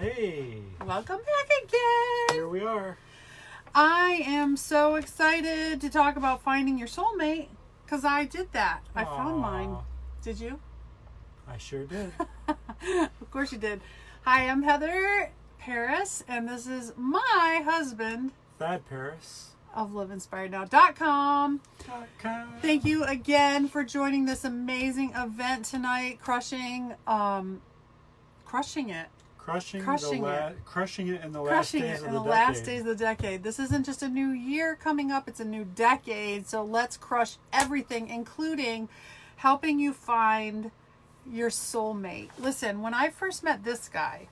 Hey! Welcome back again. Here we are. I am so excited to talk about finding your soulmate because I did that. I found mine. Did you? I sure did. Of course you did. Hi, I'm Heather Paris, and this is my husband Thad Paris. of liveinspirednow.com. Thank you again for joining this amazing event tonight. Crushing it. Crushing it in the last days of the decade. This isn't just a new year coming up, it's a new decade. So let's crush everything, including helping you find your soulmate. Listen, when I first met this guy,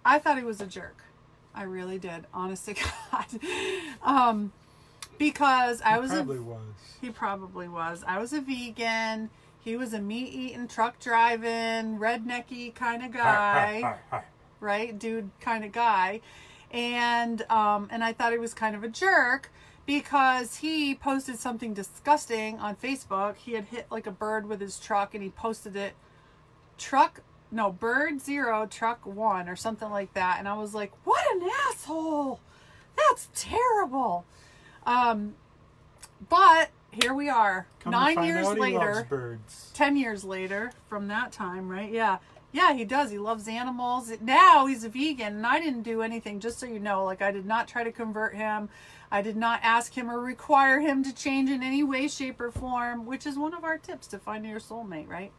I thought he was a jerk. I really did, honest to God. Because he probably was. I was a vegan. He was a meat-eating, truck-driving, rednecky kind of guy. Right? Dude kind of guy. And I thought he was kind of a jerk because he posted something disgusting on Facebook. He had hit like a bird with his truck and he posted it, bird 0, truck 1 or something like that. And I was like, what an asshole. That's terrible. But here we are, 9 years later, 10 years later from that time, right? Yeah, he does. He loves animals. Now he's a vegan, and I didn't do anything, just so you know. Like, I did not try to convert him. I did not ask him or require him to change in any way, shape, or form, which is one of our tips to finding your soulmate, right?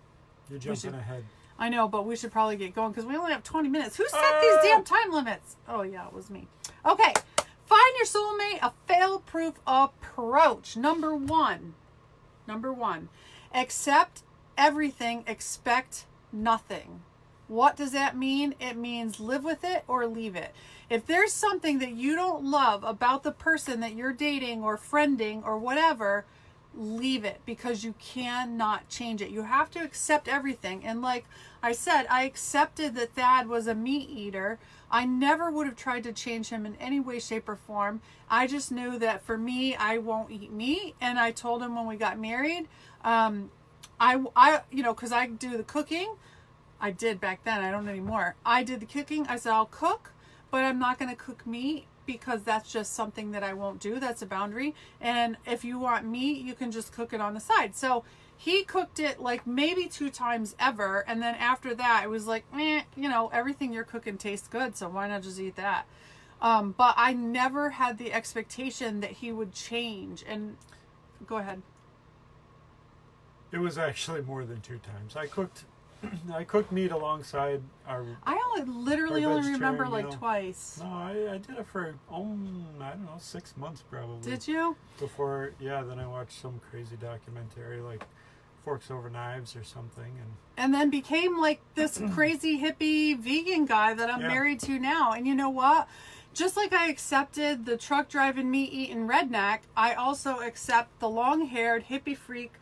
You're jumping ahead. I know, but we should probably get going because we only have 20 minutes. Who set these damn time limits? Oh, yeah, it was me. Okay. Find your soulmate, a fail-proof approach. Number one, accept everything, expect nothing. What does that mean? It means live with it or leave it. If there's something that you don't love about the person that you're dating or friending or whatever, leave it, because you cannot change it. You have to accept everything. And like I said, I accepted that Thad was a meat eater. I never would have tried to change him in any way, shape, or form. I just knew that for me, I won't eat meat. And I told him when we got married, because I do the cooking. I did back then. I don't anymore. I did the cooking. I said, I'll cook, but I'm not going to cook meat because that's just something that I won't do. That's a boundary. And if you want meat, you can just cook it on the side. So he cooked it like maybe 2 times ever. And then after that, it was like, everything you're cooking tastes good. So why not just eat that? But I never had the expectation that he would change. And go ahead. It was actually more than 2 times. I cooked meat alongside our. I literally only remember like twice. No, I did it for I don't know, 6 months probably. Did you? Before, then I watched some crazy documentary like Forks Over Knives or something, and then became like this crazy hippie vegan guy that I'm married to now. And you know what? Just like I accepted the truck driving, meat eating redneck, I also accept the long haired hippie freak,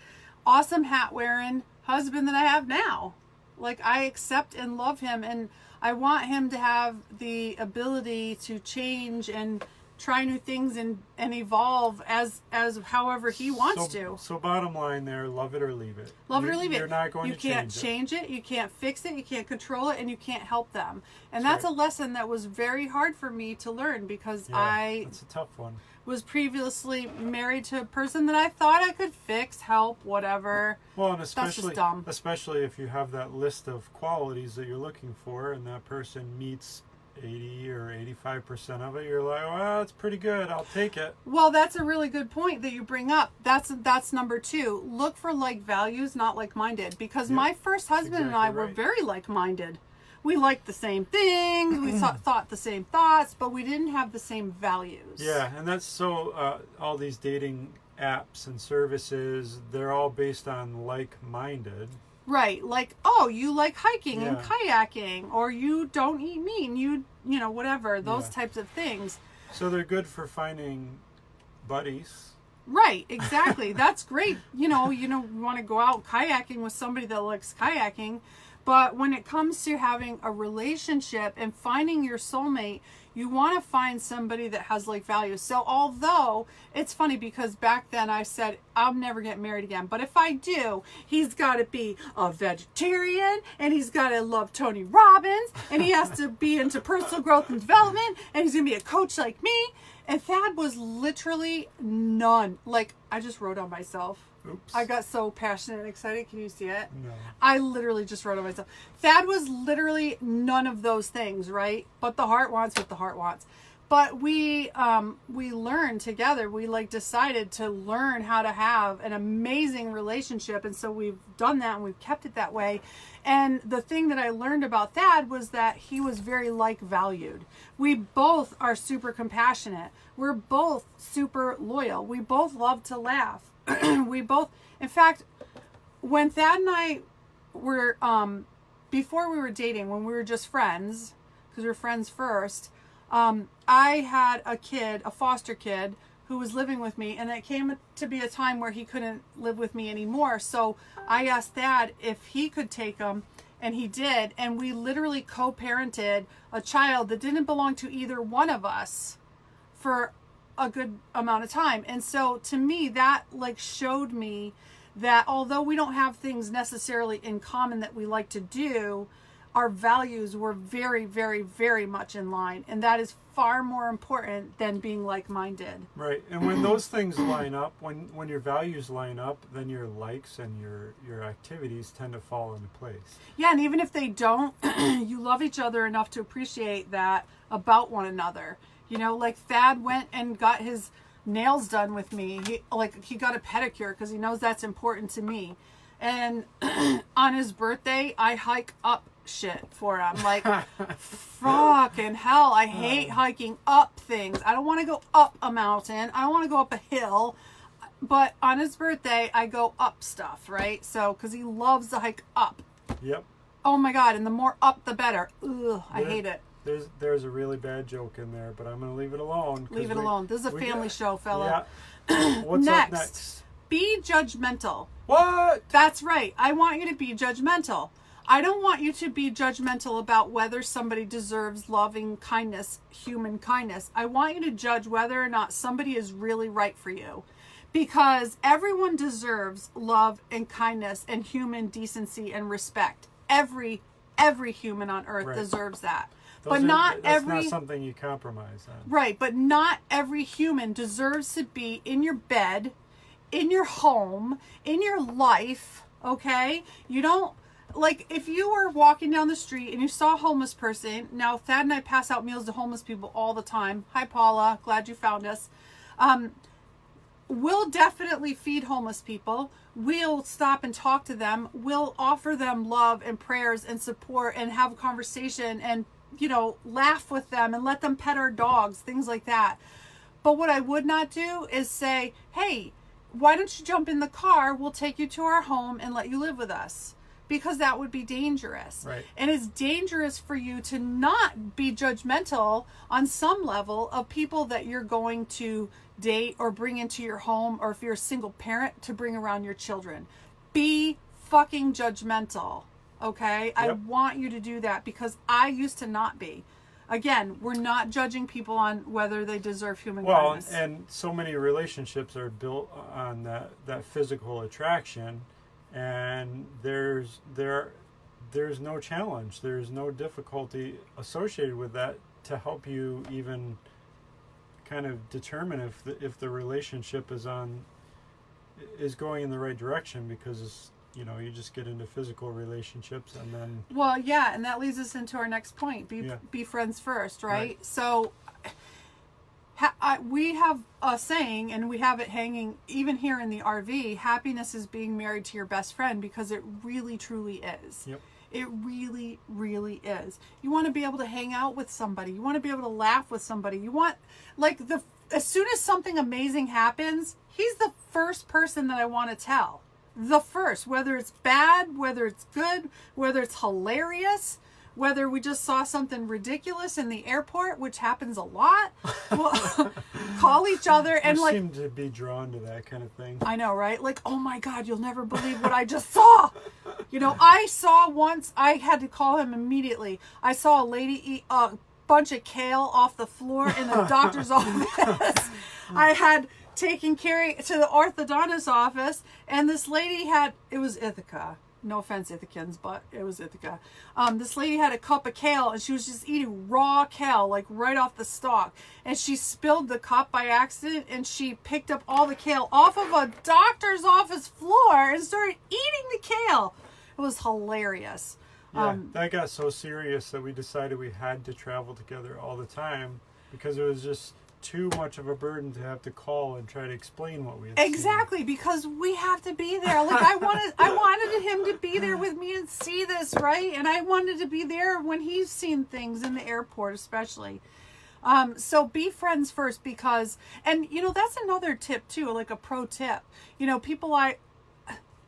awesome hat wearing husband that I have now. Like, I accept and love him, and I want him to have the ability to change and try new things and evolve as however he wants to. So bottom line there, love it or leave it. Love it or leave it. You're not going to change it. You can't change it. You can't fix it. You can't control it, and you can't help them. And that's a lesson that was very hard for me to learn because that's a tough one. Was previously married to a person that I thought I could fix, help, whatever. Well, and especially, that's just dumb. Especially if you have that list of qualities that you're looking for and that person meets 80 or 85% of it, you're like, well, that's pretty good. I'll take it. Well, that's a really good point that you bring up. That's number 2. Look for like values, not like-minded. Because my first husband and I were very like-minded. We liked the same things, we thought the same thoughts, but we didn't have the same values. Yeah, and that's so, all these dating apps and services, they're all based on like-minded. Right, like, oh, you like hiking and kayaking, or you don't eat meat, and you whatever, those types of things. So they're good for finding buddies. Right, exactly. That's great. You want to go out kayaking with somebody that likes kayaking. But when it comes to having a relationship and finding your soulmate, you want to find somebody that has like values. So although it's funny because back then I said, I'll never get married again. But if I do, he's got to be a vegetarian and he's got to love Tony Robbins and he has to be into personal growth and development and he's going to be a coach like me. And Thad was literally none. Like, I just wrote on myself. Oops. I got so passionate and excited. Can you see it? No. I literally just wrote on myself. Thad was literally none of those things, right? But the heart wants what the heart wants. But we learned together. We like decided to learn how to have an amazing relationship, and so we've done that and we've kept it that way. And the thing that I learned about Thad was that he was very like valued. We both are super compassionate. We're both super loyal. We both love to laugh. We both, in fact, when Thad and I were, before we were dating, when we were just friends, because we were friends first, I had a kid, a foster kid, who was living with me, and it came to be a time where he couldn't live with me anymore. So I asked Thad if he could take him, and he did, and we literally co-parented a child that didn't belong to either one of us for a good amount of time. And so to me, that like showed me that although we don't have things necessarily in common that we like to do, our values were very, very, very much in line. And that is far more important than being like-minded. Right. And when those things line up, when your values line up, then your likes and your activities tend to fall into place. Yeah, and even if they don't, you love each other enough to appreciate that about one another. You know, like Thad went and got his nails done with me. He got a pedicure because he knows that's important to me. And on his birthday, I hike up shit for him. Like, fucking hell, I hate hiking up things. I don't want to go up a mountain. I don't want to go up a hill. But on his birthday, I go up stuff, right? So, because he loves to hike up. Yep. Oh my God, and the more up, the better. Ugh, I hate it. There's a really bad joke in there, but I'm going to leave it alone. Leave it alone. This is a family show, fella. Yeah. What's up next? Be judgmental. What? That's right. I want you to be judgmental. I don't want you to be judgmental about whether somebody deserves loving kindness, human kindness. I want you to judge whether or not somebody is really right for you. Because everyone deserves love and kindness and human decency and respect. Every human on earth deserves that. That's not something you compromise on. Right, but not every human deserves to be in your bed, in your home, in your life, okay? You don't, like, if you were walking down the street and you saw a homeless person, now Thad and I pass out meals to homeless people all the time. Hi, Paula, glad you found us. We'll definitely feed homeless people. We'll stop and talk to them. We'll offer them love and prayers and support and have a conversation and, you know, laugh with them and let them pet our dogs, things like that. But what I would not do is say, hey, why don't you jump in the car? We'll take you to our home and let you live with us. Because that would be dangerous. Right. And it's dangerous for you to not be judgmental on some level of people that you're going to date or bring into your home, or if you're a single parent, to bring around your children. Be fucking judgmental. Okay? Yep. I want you to do that because I used to not be. Again, we're not judging people on whether they deserve human kindness. Well, and so many relationships are built on that physical attraction, and there's no challenge, there's no difficulty associated with that to help you even kind of determine if the relationship is going in the right direction, because you know, you just get into physical relationships and then... Well, yeah, and that leads us into our next point. Be friends first, right? So we have a saying, and we have it hanging even here in the RV, happiness is being married to your best friend, because it really, truly is. Yep. It really, really is. You want to be able to hang out with somebody. You want to be able to laugh with somebody. You want, like, as soon as something amazing happens, he's the first person that I want to tell. The first, whether it's bad, whether it's good, whether it's hilarious, whether we just saw something ridiculous in the airport, which happens a lot, we'll call each other and We seem to be drawn to that kind of thing. I know, right? Like, oh my God, you'll never believe what I just saw. You know, I saw once, I had to call him immediately. I saw a lady eat a bunch of kale off the floor in the doctor's office. I had taken Carrie to the orthodontist office, and this lady it was Ithaca. No offense, Ithacans, but it was Ithaca. This lady had a cup of kale, and she was just eating raw kale, like right off the stalk. And she spilled the cup by accident, and she picked up all the kale off of a doctor's office floor and started eating the kale. It was hilarious. Yeah, that got so serious that we decided we had to travel together all the time because it was just too much of a burden to have to call and try to explain what we had Exactly, seen. Because we have to be there. Like I wanted him to be there with me and see this, right? And I wanted to be there when he's seen things in the airport, especially. So be friends first because, and you know, that's another tip too, like a pro tip. You know,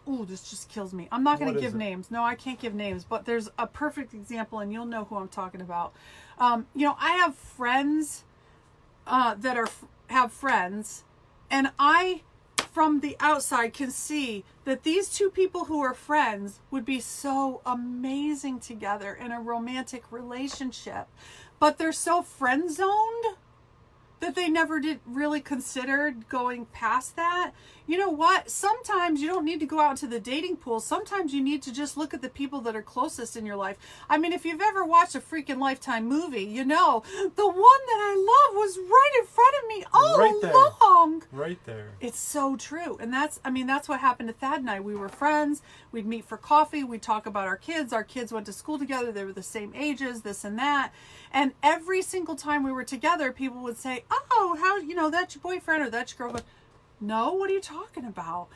ooh, this just kills me. I'm not going to give names. No, I can't give names, but there's a perfect example and you'll know who I'm talking about. You know, I have friends that have friends, and I, from the outside, can see that these two people who are friends would be so amazing together in a romantic relationship, but they're so friend zoned that they never did really consider going past that. You know what? Sometimes you don't need to go out to the dating pool. Sometimes you need to just look at the people that are closest in your life. I mean, if you've ever watched a freaking Lifetime movie, you know, the one that I love was right in front of me all along. Right there. It's so true. And that's what happened to Thad and I. We were friends. We'd meet for coffee. We'd talk about our kids. Our kids went to school together. They were the same ages, this and that. And every single time we were together, people would say, oh, how, you know, that's your boyfriend or that's your girlfriend. No, what are you talking about?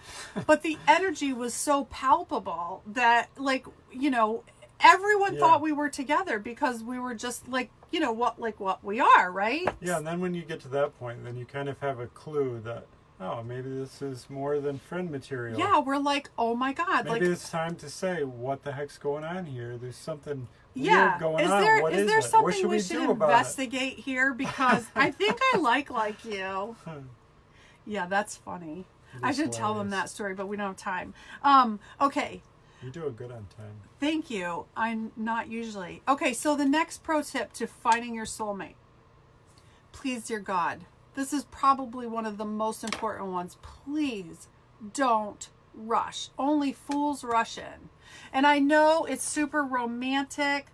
But the energy was so palpable that, like, you know, everyone thought we were together because we were just like, you know, what we are, right? Yeah, and then when you get to that point, then you kind of have a clue that, oh, maybe this is more than friend material. Yeah, we're like, oh my God. Maybe like, it's time to say, what the heck's going on here? There's something weird going on. What is there it? something What should we we should do about investigate here? Because I think I like you. Yeah, that's funny. I should tell them that story, but we don't have time. Okay. You do it good on time. Thank you. I'm not usually. Okay, so the next pro tip to finding your soulmate. Please, dear God, this is probably one of the most important ones. Please don't rush. Only fools rush in. And I know it's super romantic.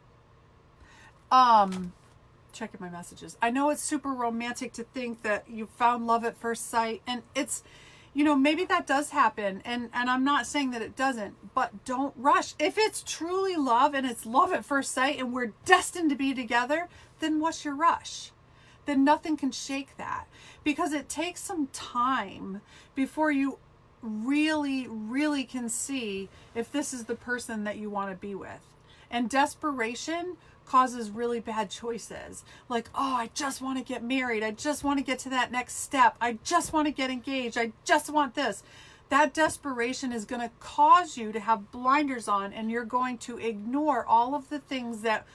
Checking my messages. I know it's super romantic to think that you found love at first sight, and it's, you know, maybe that does happen, and I'm not saying that it doesn't, but don't rush. If it's truly love and it's love at first sight and we're destined to be together, then what's your rush? Then nothing can shake that, because it takes some time before you really can see if this is the person that you want to be with. And desperation causes really bad choices. Like, oh, I just want to get married. I just want to get to that next step. I just want to get engaged. I just want this. That desperation is going to cause you to have blinders on, and you're going to ignore all of the things that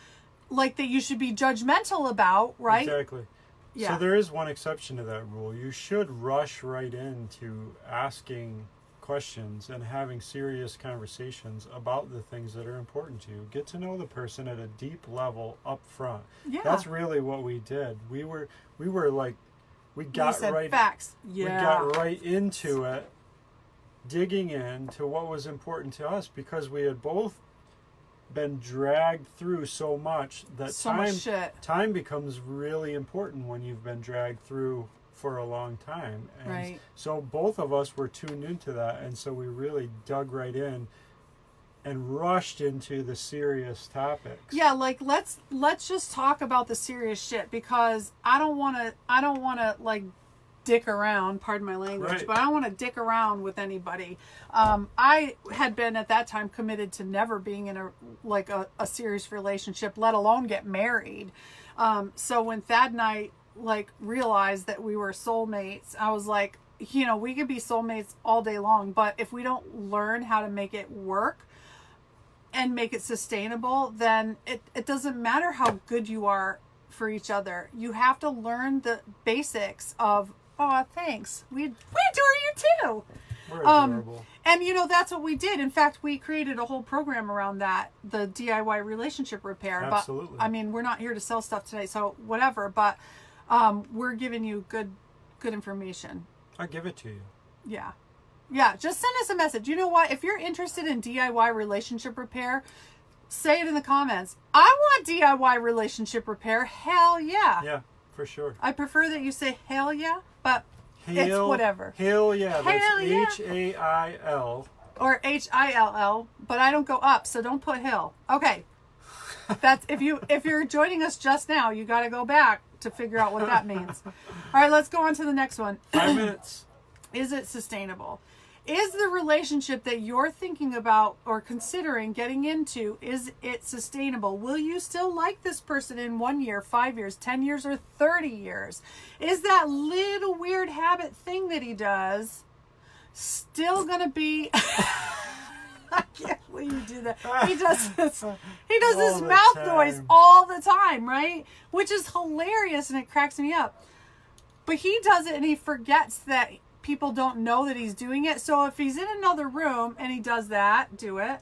you should be judgmental about, right? Exactly. Yeah. So there is one exception to that rule. You should rush right into asking questions and having serious conversations about the things that are important to you. Get to know the person at a deep level up front. Yeah. That's really what we did. We got facts. Yeah. We got right into it, digging into what was important to us, because we had both been dragged through so much that time becomes really important when you've been dragged through for a long time. And right. So both of us were tuned into that, and so we really dug right in and rushed into the serious topics. Yeah, like let's just talk about the serious shit, because I don't want to like dick around, pardon my language, right. But I don't want to dick around with anybody. I had been at that time committed to never being in a serious relationship, let alone get married. So when Thad and I realized that we were soulmates, I was like, you know, we could be soulmates all day long, but if we don't learn how to make it work, and make it sustainable, then it doesn't matter how good you are for each other. You have to learn the basics of, oh, thanks. We adore you too. We're adorable. And that's what we did. In fact, we created a whole program around that, the DIY relationship repair. Absolutely. But we're not here to sell stuff today, so whatever. But we're giving you good information. I give it to you. Yeah. Yeah, just send us a message. You know what? If you're interested in DIY relationship repair, say it in the comments. I want DIY relationship repair. Hell yeah. Yeah, for sure. I prefer that you say hell yeah, but it's whatever. Hell yeah. Hell yeah. That's Hail. Or Hill, but I don't go up, so don't put hill. Okay. That's if you're joining us just now, you got to go back to figure out what that means. All right, let's go on to the next one. 5 minutes. Is it sustainable? Is the relationship that you're thinking about or considering getting into, is it sustainable? Will you still like this person in 1 year, 5 years, 10 years, or 30 years? Is that little weird habit thing that he does still going to be... I can't believe you do that. He does this mouth noise all the time, right? Which is hilarious and it cracks me up. But he does it and he forgets that people don't know that he's doing it. So if he's in another room and he does that, do it,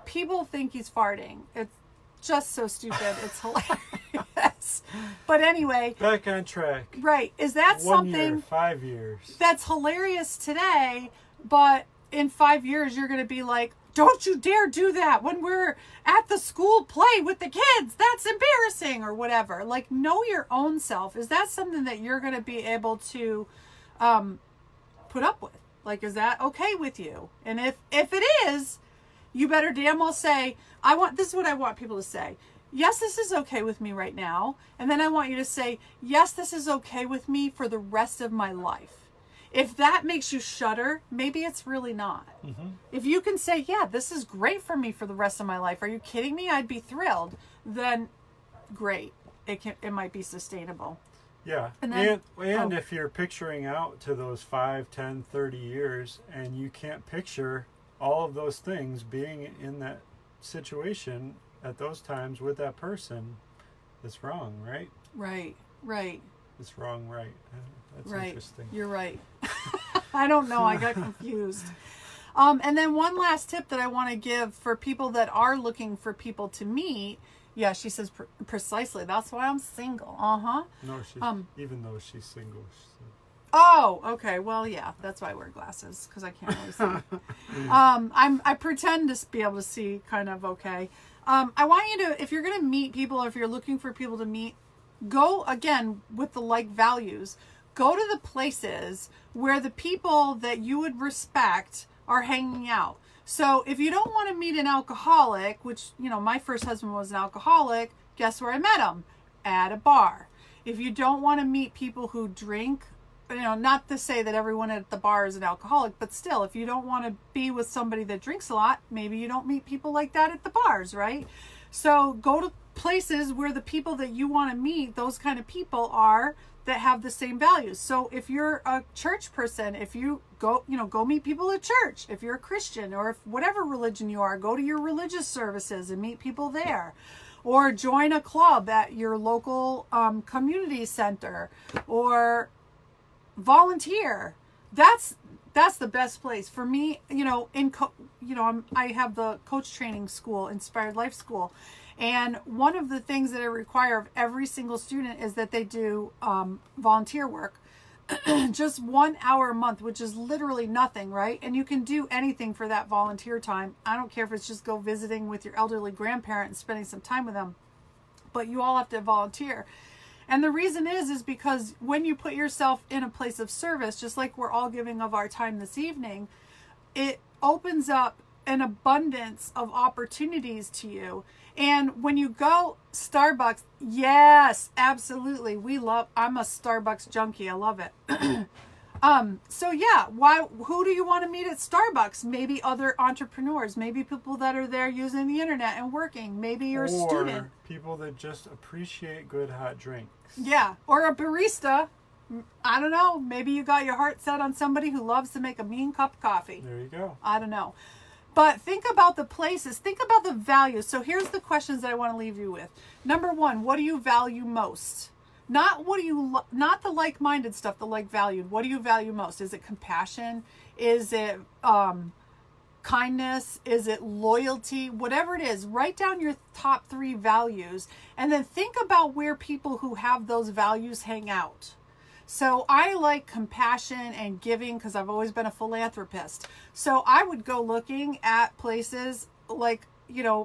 people think he's farting. It's just so stupid. It's hilarious. But anyway. Back on track. Right. Is that 1 something... year, 5 years. That's hilarious today, but in 5 years you're going to be like, don't you dare do that when we're at the school play with the kids. That's embarrassing or whatever. Like, know your own self. Is that something that you're going to be able to put up with? Like, is that okay with you? And if it is, you better damn well say, this is what I want people to say. Yes, this is okay with me right now. And then I want you to say, yes, this is okay with me for the rest of my life. If that makes you shudder, maybe it's really not. Mm-hmm. If you can say, yeah, this is great for me for the rest of my life. Are you kidding me? I'd be thrilled. Then great. It might be sustainable. Yeah. And if you're picturing out to those 5, 10, 30 years and you can't picture all of those things being in that situation at those times with that person, it's wrong, right? Right. It's wrong, right? That's right. Interesting. You're right. I don't know. I got confused. And then one last tip that I want to give for people that are looking for people to meet. Yeah, she says precisely. That's why I'm single. Uh-huh. No, even though she's single. Oh, okay. Well, yeah, that's why I wear glasses, because I can't really see. I pretend to be able to see kind of okay. I want you to, if you're going to meet people, or if you're looking for people to meet, go again with the like values. Go to the places where the people that you would respect are hanging out. So if you don't want to meet an alcoholic, which, my first husband was an alcoholic, guess where I met him? At a bar. If you don't want to meet people who drink, not to say that everyone at the bar is an alcoholic, but still, if you don't want to be with somebody that drinks a lot, maybe you don't meet people like that at the bars, right? So go to places where the people that you want to meet, those kind of people are, that have the same values. So if you're a church person, if you go meet people at church. If you're a Christian, or if whatever religion you are, go to your religious services and meet people there. Or join a club at your local community center, or volunteer. That's the best place for me. I have the coach training school, Inspired Life School. And one of the things that I require of every single student is that they do volunteer work, just 1 hour a month, which is literally nothing, right? And you can do anything for that volunteer time. I don't care if it's just go visiting with your elderly grandparent and spending some time with them, but you all have to volunteer. And the reason is because when you put yourself in a place of service, just like we're all giving of our time this evening, it opens up an abundance of opportunities to you. And when you go Starbucks, yes, absolutely. I'm a Starbucks junkie. I love it. So yeah, who do you want to meet at Starbucks? Maybe other entrepreneurs, maybe people that are there using the internet and working. Maybe you're a student. Or people that just appreciate good hot drinks. Yeah, or a barista. I don't know. Maybe you got your heart set on somebody who loves to make a mean cup of coffee. There you go. I don't know. But think about the places, think about the values. So here's the questions that I want to leave you with. Number one, what do you value most? Not not the like-minded stuff, the like-valued. What do you value most? Is it compassion? Is it kindness? Is it loyalty? Whatever it is, write down your top 3 values and then think about where people who have those values hang out. So I like compassion and giving because I've always been a philanthropist. So I would go looking at places like,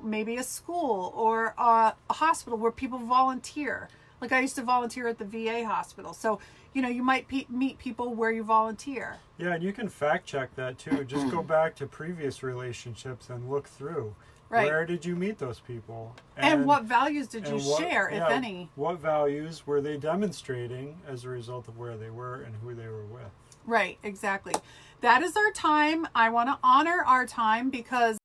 maybe a school or a hospital where people volunteer. Like I used to volunteer at the VA hospital. So, you might meet people where you volunteer. Yeah, and you can fact check that too. Just go back to previous relationships and look through. Right. Where did you meet those people? And what values did you share, if any? What values were they demonstrating as a result of where they were and who they were with? Right, exactly. That is our time. I want to honor our time because